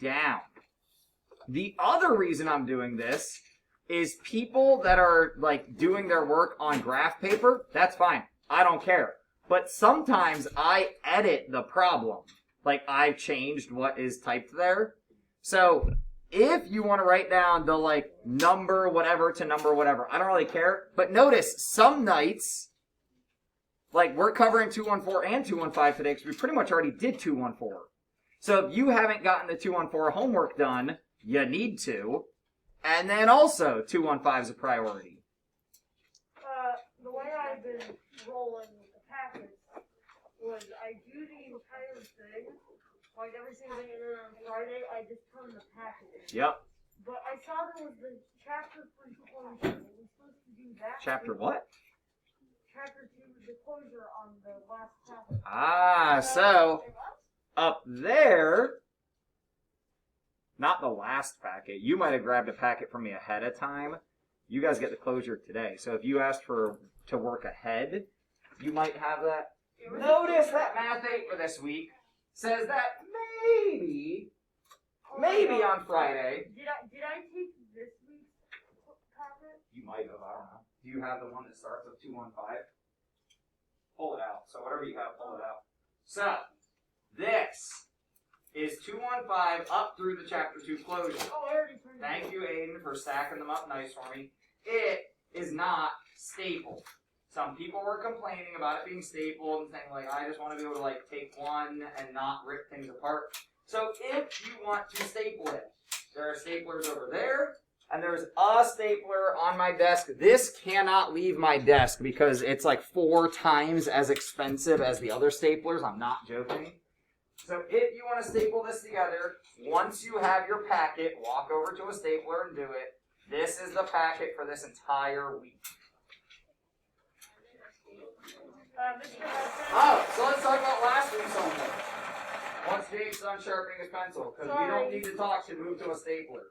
down. The other reason I'm doing this is people that are like doing their work on graph paper, that's fine. I don't care. But sometimes I edit the problem. Like I've changed what is typed there. So if you want to write down the like number whatever to number whatever, I don't really care. But notice some nights, like we're covering 214 and 215 today because we pretty much already did 214. So if you haven't gotten the 214 homework done, you need to. And then also 215 is a priority. The way I've been rolling with the packets was I do the entire thing, like every single day, and then on Friday I just turn the packet in. Yep. But I saw there was the chapter 3 closure. We're supposed to do that. Chapter what? Chapter 2, the closure on the last packet. Ah, so up there, not the last packet. You might have grabbed a packet from me ahead of time. You guys get the closure today. So if you asked to work ahead, you might have that. Notice that Math 8 for this week says that maybe on Friday. Did I take this week's packet? You might have, I don't know. Do you have the one that starts with 215? Pull it out. So whatever you have, pull it out. So, this is 215 up through the chapter 2 closure. Oh, I already turned it in. Thank you, Aiden, for stacking them up nice for me. It is not stapled. Some people were complaining about it being stapled and saying, like, I just want to be able to, like, take one and not rip things apart. So if you want to staple it, there are staplers over there, and there's a stapler on my desk. This cannot leave my desk because it's, like, 4 times as expensive as the other staplers. I'm not joking. So if you want to staple this together, once you have your packet, walk over to a stapler and do it. This is the packet for this entire week. Oh, so let's talk about last week's homework. Once Jake's done sharpening his pencil, because we don't need to talk to move to a stapler.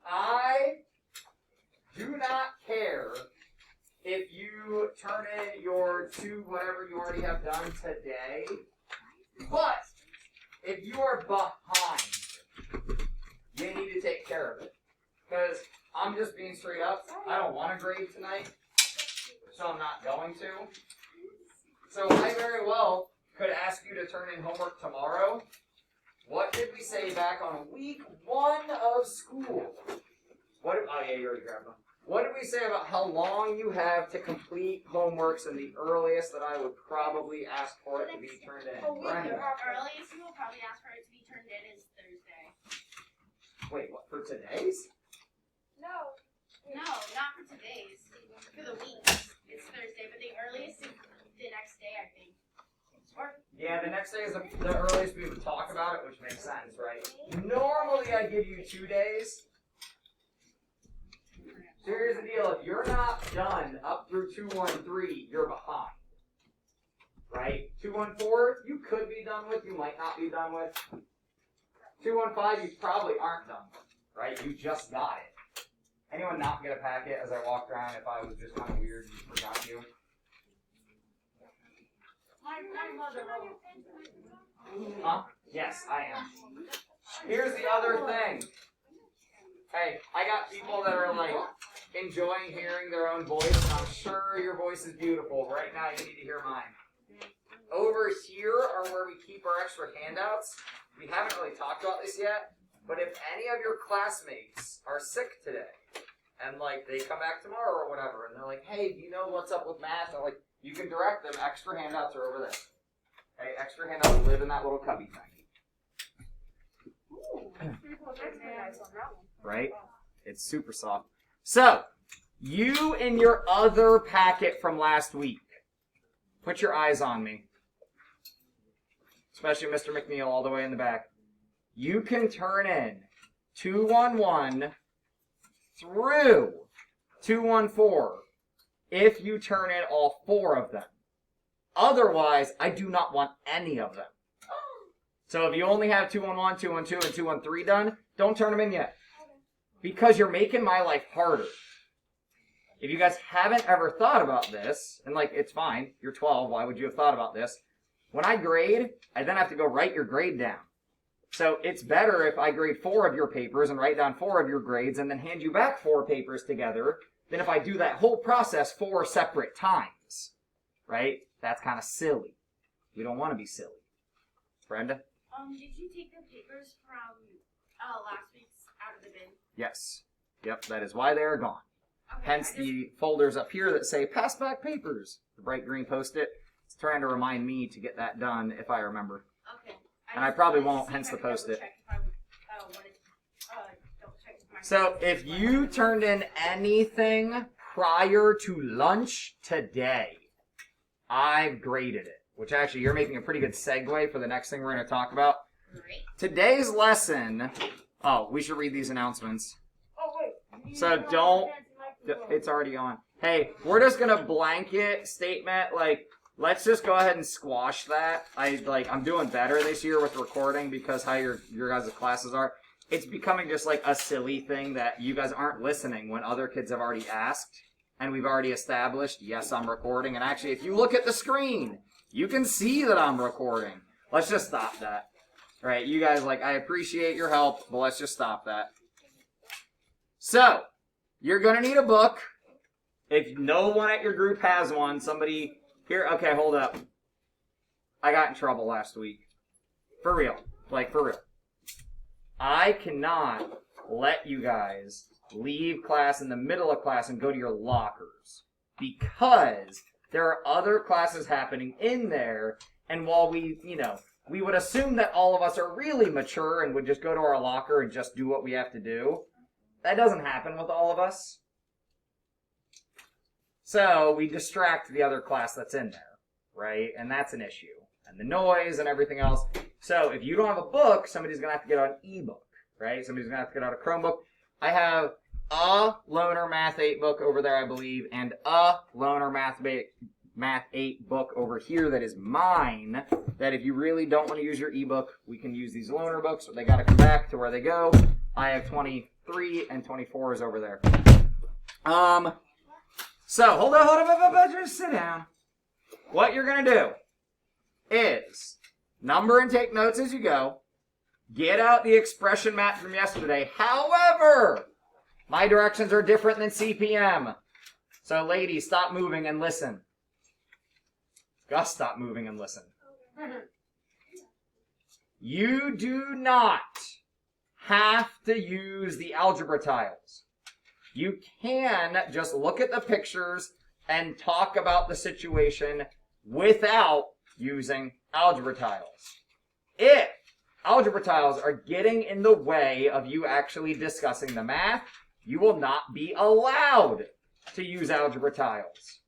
I do not care if you turn in your 2 whatever you already have done today, but if you are behind, you need to take care of it. Because I'm just being straight up. I don't want to grade tonight, so I'm not going to. So I very well could ask you to turn in homework tomorrow. What did we say back on week 1 of school? Oh yeah, you already grabbed them. What did we say about how long you have to complete homeworks, and the earliest that I would probably ask for it to be turned in? The earliest we will probably ask for it to be turned in is Thursday. Wait, what, for today's? No, not for today's. For the week, it's Thursday, but the earliest is the next day, I think. Yeah, the next day is the earliest we would talk about it, which makes sense, right? Normally I give you 2 days. So here's the deal, if you're not done up through 213, you're behind. Right? 214, you could be done with, you might not be done with. 215, you probably aren't done with, right? You just got it. Anyone not get a packet as I walked around if I was just kind of weird and forgot you? My mother. Huh? Yes, I am. Here's the other thing. Hey, I got people that are like enjoying hearing their own voice, and I'm sure your voice is beautiful. Right now you need to hear mine. Over here are where we keep our extra handouts. We haven't really talked about this yet, but if any of your classmates are sick today, and like they come back tomorrow or whatever, and they're like, hey, do you know what's up with math? And like, you can direct them, extra handouts are over there. Okay, extra handouts live in that little cubby thing. Right? It's super soft. So, you in your other packet from last week, put your eyes on me. Especially Mr. McNeil all the way in the back. You can turn in 211 through 214 if you turn in all 4 of them. Otherwise, I do not want any of them. So if you only have 211, 212, and 213 done, don't turn them in yet. Because you're making my life harder. If you guys haven't ever thought about this, and like, it's fine, you're 12, why would you have thought about this? When I grade, I then have to go write your grade down. So it's better if I grade 4 of your papers and write down 4 of your grades and then hand you back 4 papers together than if I do that whole process 4 separate times. Right? That's kind of silly. We don't want to be silly. Brenda? Did you take the papers from last week's out of the bin? Yes. Yep, that is why they are gone. Okay, Hence the folders up here that say pass back papers. The bright green post-it. It's trying to remind me to get that done if I remember. Okay. And I probably won't, hence the post-it. So if you turned in anything prior to lunch today, I've graded it. Which actually, you're making a pretty good segue for the next thing we're going to talk about. Great. Today's lesson... Oh, we should read these announcements. Oh, wait. So don't... It's already on. Hey, we're just going to blanket statement, like, let's just go ahead and squash that. I'm doing better this year with recording because how your guys' classes are. It's becoming just like a silly thing that you guys aren't listening when other kids have already asked. And we've already established, yes, I'm recording. And actually, if you look at the screen... You can see that I'm recording. Let's just stop that. All right, you guys, I appreciate your help, but let's just stop that. So, you're going to need a book. If no one at your group has one, somebody... Here, okay, hold up. I got in trouble last week. For real. For real. I cannot let you guys leave class in the middle of class and go to your lockers. Because... there are other classes happening in there, and while we would assume that all of us are really mature and would just go to our locker and just do what we have to do, that doesn't happen with all of us. So we distract the other class that's in there, right? And that's an issue. And the noise and everything else. So if you don't have a book, somebody's going to have to get out an ebook, right? Somebody's going to have to get out a Chromebook. I have a Loner Math 8 book over there, I believe, and a Loner Math 8 book over here that is mine, that if you really don't want to use your ebook, we can use these Loner books. They got to come back to where they go. I have 23 and 24 is over there. So, hold on, just sit down. What you're going to do is number and take notes as you go. Get out the expression mat from yesterday. However... my directions are different than CPM. So, ladies, stop moving and listen. Gus, stop moving and listen. You do not have to use the algebra tiles. You can just look at the pictures and talk about the situation without using algebra tiles. If algebra tiles are getting in the way of you actually discussing the math, you will not be allowed to use algebra tiles.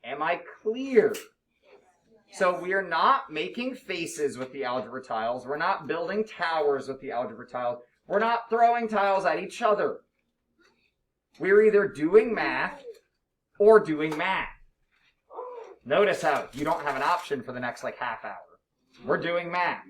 Am I clear? Yes. So we are not making faces with the algebra tiles. We're not building towers with the algebra tiles. We're not throwing tiles at each other. We're either doing math or doing math. Notice how you don't have an option for the next half hour. We're doing math.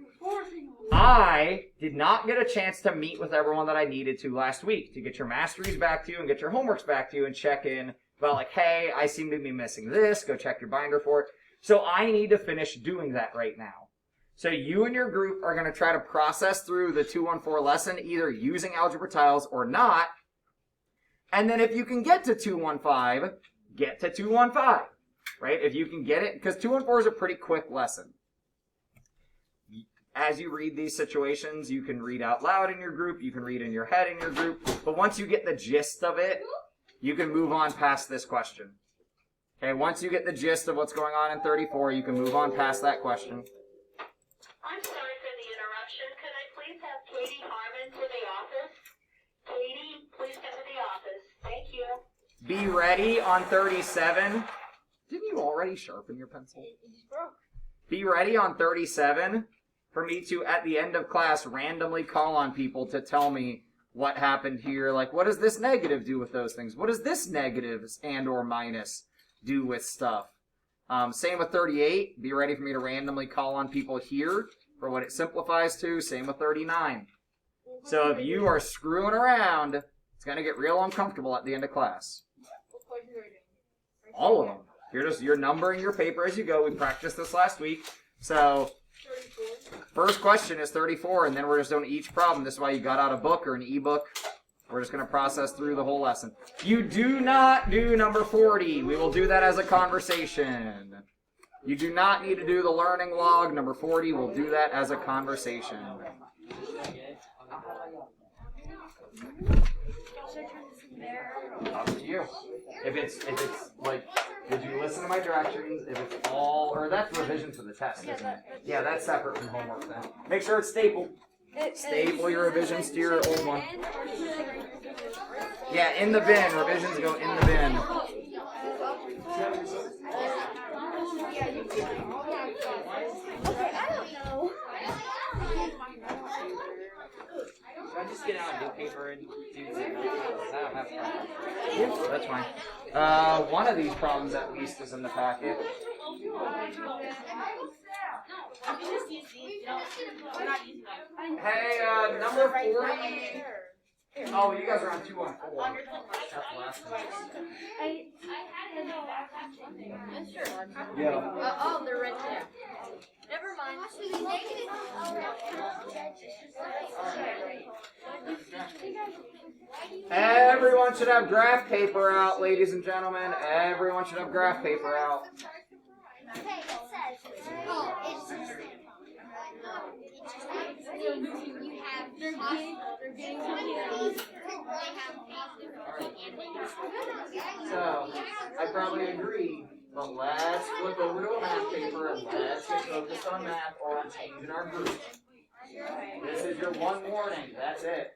I did not get a chance to meet with everyone that I needed to last week to get your masteries back to you and get your homeworks back to you and check in about hey, I seem to be missing this, go check your binder for it. So I need to finish doing that right now. So you and your group are going to try to process through the 214 lesson either using algebra tiles or not. And then if you can get to 215, get to 215, right? If you can get it, because 214 is a pretty quick lesson. As you read these situations, you can read out loud in your group, you can read in your head in your group, but once you get the gist of it, you can move on past this question. Okay, once you get the gist of what's going on in 34, you can move on past that question. I'm sorry for the interruption. Could I please have Katie Harmon to the office? Katie, please come to the office. Thank you. Be ready on 37. Didn't you already sharpen your pencil? Be ready on 37 for me to, at the end of class, randomly call on people to tell me what happened here. What does this negative do with those things? What does this negative and or minus do with stuff? Same with 38. Be ready for me to randomly call on people here for what it simplifies to. Same with 39. So if you are screwing around, it's going to get real uncomfortable at the end of class. All of them. You're numbering your paper as you go. We practiced this last week. So First question is 34, and then we're just doing each problem. This is why you got out a book or an ebook. We're just going to process through the whole lesson. You do not do number 40. We will do that as a conversation. You do not need to do the learning log. Number 40, we'll do that as a conversation. Up to you. If it's like, did you listen to my directions? If it's all, or that's revision for the test, isn't it? Yeah, that's separate from homework then. Make sure it's stapled. Staple your revisions to your old one. Yeah, in the bin. Revisions go in the bin. Should I just get out a new paper and do the I don't have time. Yeah, that's fine. One of these problems at least is in the packet. Hey, number 40. Oh, you guys are on 2 on 4. That's last one. Yeah. Oh, they're right there. Never mind. Everyone should have graph paper out, ladies and gentlemen. Everyone should have graph paper out. So, I probably agree, but let's flip over to a math paper and let's get focused on math or on changing our group. This is your one warning, that's it.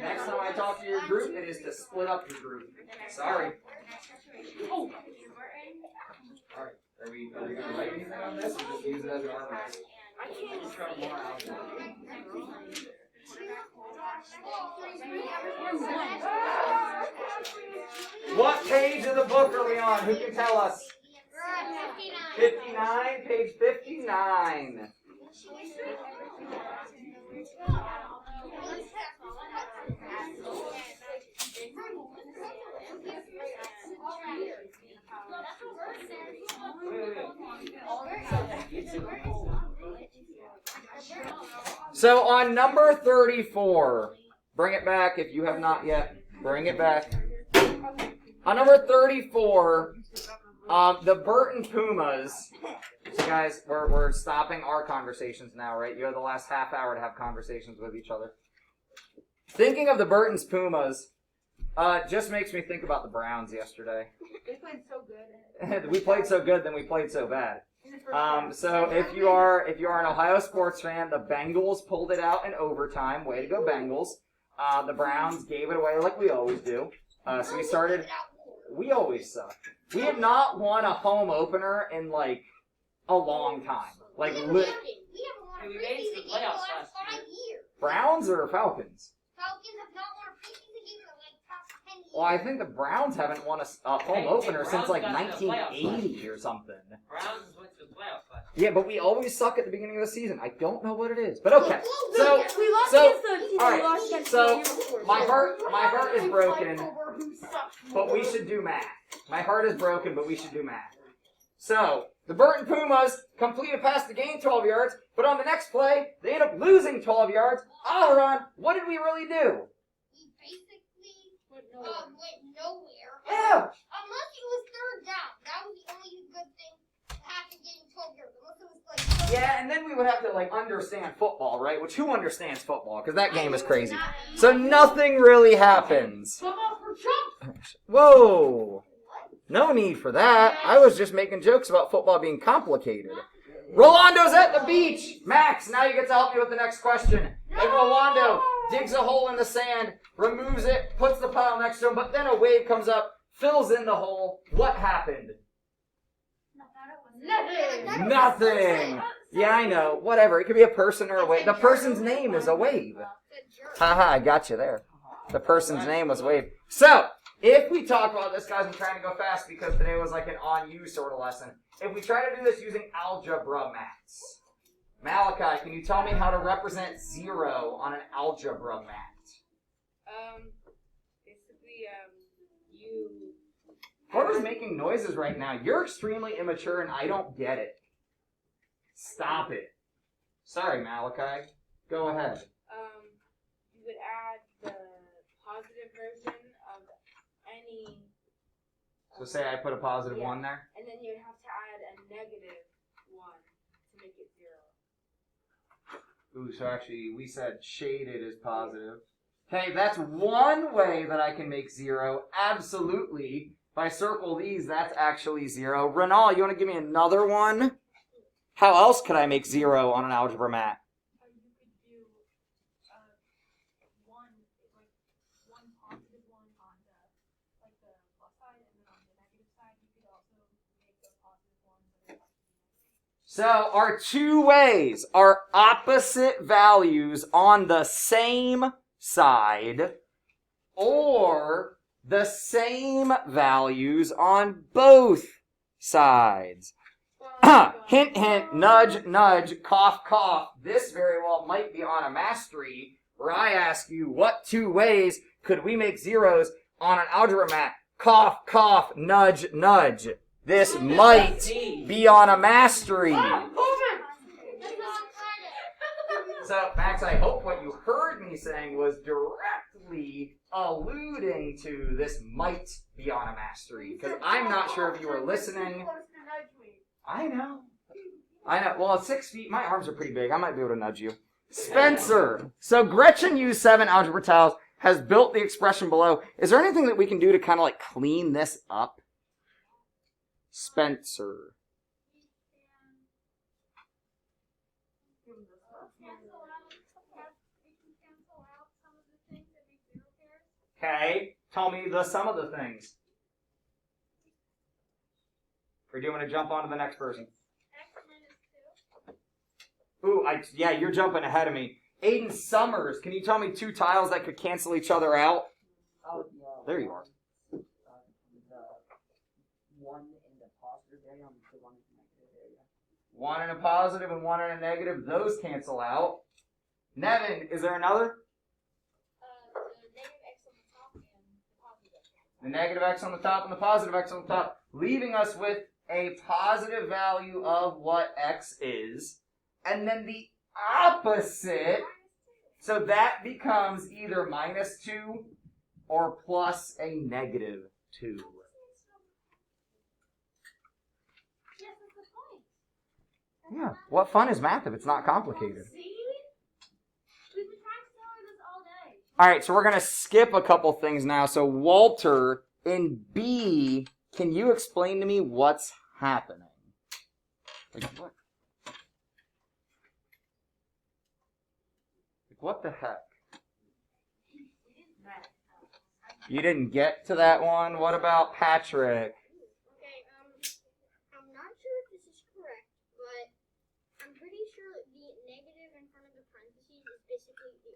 Next time I talk to your group, it is to split up your group. Sorry. Alright, are we going to write anything on this or just use it as an argument? What page of the book are we on? Who can tell us? 59, page 59. So on number 34, bring it back if you have not yet. Bring it back. On number 34, the Burton Pumas. So guys, we're stopping our conversations now, right? You have the last half hour to have conversations with each other. Thinking of the Burton's Pumas just makes me think about the Browns yesterday. They played so good. We played so good, then we played so bad. So if you are an Ohio sports fan, the Bengals pulled it out in overtime. Way to go, Bengals. The Browns gave it away like we always do. So we always suck. We have not won a home opener in like a long time. Like We haven't won a We made it to the preseason game in the playoffs last last 5 years. Browns or Falcons? Falcons have not won a preseason game in like past 10 years. Well, I think the Browns haven't won a home opener since Browns like got to the playoffs 1980 or something. Browns went to the playoffs last Yeah, but we always suck at the beginning of the season. I don't know what it is, but okay. We So lost so- against the team all we right, lost against so the year before. my heart is broken, but we should do math. My heart is broken, but we should do math. So, the Burton Pumas complete a pass to gain 12 yards, but on the next play, they end up losing 12 yards. Alaron, what did we really do? We basically went nowhere. Yeah. Unless it was third down. That was the only good thing happened getting 12 yards. Unless it was like Yeah, and then we would have to, like, understand football, right? Which, who understands football? Because that game is crazy. So nothing really happens. Whoa. No need for that. I was just making jokes about football being complicated. Rolando's at the beach. Max, now you get to help me with the next question. If Rolando digs a hole in the sand, removes it, puts the pile next to him, but then a wave comes up, fills in the hole, what happened? Nothing. Yeah, I know. Whatever. It could be a person or a wave. The person's name is a wave. Haha, I got you there. The person's name was Wave. So, if we talk about this, guys, I'm trying to go fast because today was like an on you sort of lesson. If we try to do this using algebra maths, Malachi, can you tell me how to represent 0 on an algebra mat? Basically, you. Whoever's making noises right now, you're extremely immature and I don't get it. Stop it. Sorry, Malachi. Go ahead. You would add the positive version of any. So say I put a positive 1 there. And then you'd have to add a negative 1 to make it 0. Ooh, so actually we said shaded is positive. Okay, that's one way that I can make 0. Absolutely. If I circle these, that's actually 0. Renal, you want to give me another one? How else could I make 0 on an algebra mat? You could do one positive one on the plus side, and then on the negative side, you could also make the positive one. So our 2 ways are opposite values on the same side, or the same values on both sides. Hint, hint, nudge, nudge, cough, cough. This very well might be on a mastery where I ask you, what 2 ways could we make 0s on an algebra mat? Cough, cough, nudge, nudge. This might be on a mastery. So, Max, I hope what you heard me saying was directly alluding to this might be on a mastery. Because I'm not sure if you were listening. I know. Well, at 6 feet, my arms are pretty big. I might be able to nudge you. Spencer. So Gretchen used 7 algebra tiles, has built the expression below. Is there anything that we can do to kind of like clean this up? Spencer. Okay. Tell me the sum of the things. Or do you want to jump on to the next person? Ooh, yeah, you're jumping ahead of me. Aiden Summers, can you tell me 2 tiles that could cancel each other out? Oh, yeah. There you are. The 1 in the positive area and the 1 in the negative area. 1 in a positive and 1 in a negative, those cancel out. Nevin, is there another? The negative x on the top and the positive x on the top, leaving us with a positive value of what x is, and then the opposite, so that becomes either -2 or plus a -2. Yeah, what fun is math if it's not complicated? Alright, so we're going to skip a couple things now. So Walter, in B, can you explain to me what's happening? Like what? Like what the heck? You didn't get to that one? What about Patrick? Okay, I'm not sure if this is correct, but I'm pretty sure the negative in front of the parentheses is basically the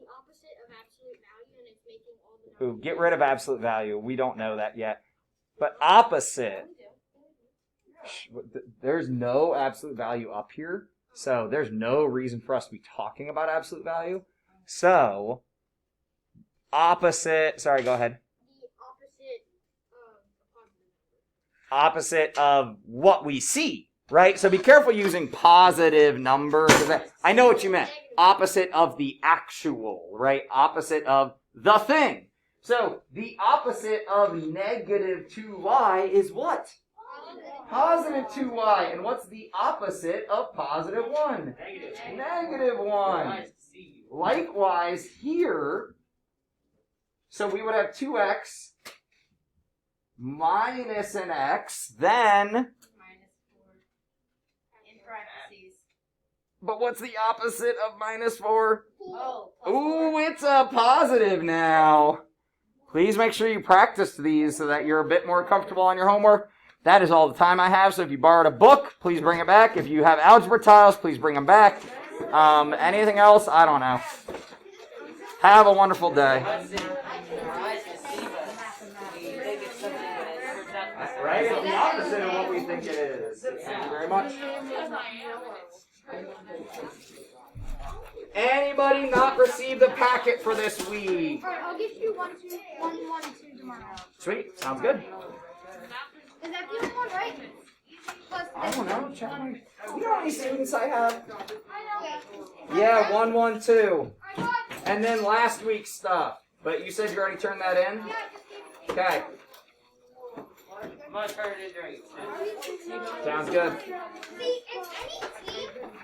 opposite of absolute value, and it's making all the numbers. Ooh, get rid of absolute value. We don't know that yet. But opposite. There's no absolute value up here, so there's no reason for us to be talking about absolute value. So, opposite, sorry, go ahead. The opposite of Opposite of what we see, right? So be careful using positive numbers. I know what you meant. Opposite of the actual, right? Opposite of the thing. So the opposite of negative 2y is what? Positive 2y. And what's the opposite of positive 1? Negative 1. Likewise here, so we would have 2x minus an x, then... -4 in parentheses. But what's the opposite of -4? Oh. Ooh, it's a positive now. Please make sure you practice these so that you're a bit more comfortable on your homework. That is all the time I have, so if you borrowed a book, please bring it back. If you have algebra tiles, please bring them back. Anything else? I don't know. Have a wonderful day. Right? It's the opposite of what we think it is. Thank you very much. Anybody not receive the packet for this week? Alright, I'll get you 1, 2 tomorrow. Sweet. Sounds good. Is that the only one, right? plus I don't know, check my... You know how many students I have? Yeah. Yeah, 1, 1, 2. I got, And then last week's stuff. But you said you already turned that in? yeah, just give me. Okay, Much better to drink. sounds good. See, if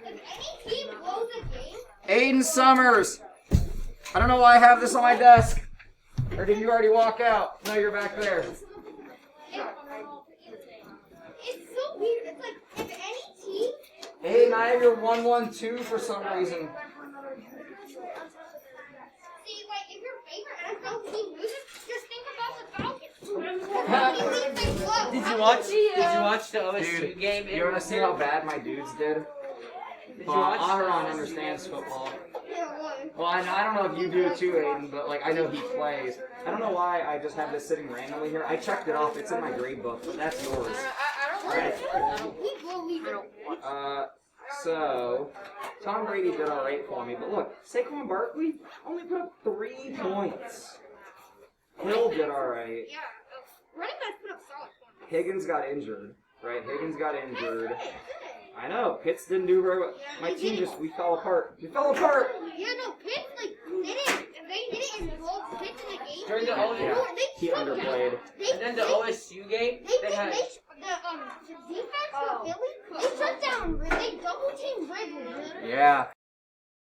any team blows a game, Aiden Summers! I don't know why I have this on my desk. Or did you already walk out? No, you're back there. it's so weird. It's like, if any team, Aiden, I have your 1, 1, 2 for some reason. see, like, if your favorite NFL team loses, just think about the Falcons. Did you watch the OSU Dude, game? you wanna see how bad my dudes did? Did you watch? Aharon understands football. Yeah, what? Well, I don't know if you do too, Aiden, but like I know he plays. I don't know why I just have this sitting randomly here. I checked it off. It's in my grade book, but that's yours. Right. We will leave it. So Tom Brady did all right for me, but look, Saquon Barkley only put up 3 points. Hill did all right. Yeah, running backs put up solid points. Higgins got injured. Right, Higgins got injured. Good. I know Pitts didn't do very well. My team we fell apart. We fell apart. Yeah, no, Pitts, like, they didn't involve Pitts in the game. During the OSU, Yeah, They he shut down. underplayed. and then the OSU game, they had. The defense for Philly, they shut down, they double teamed Ridley. Yeah,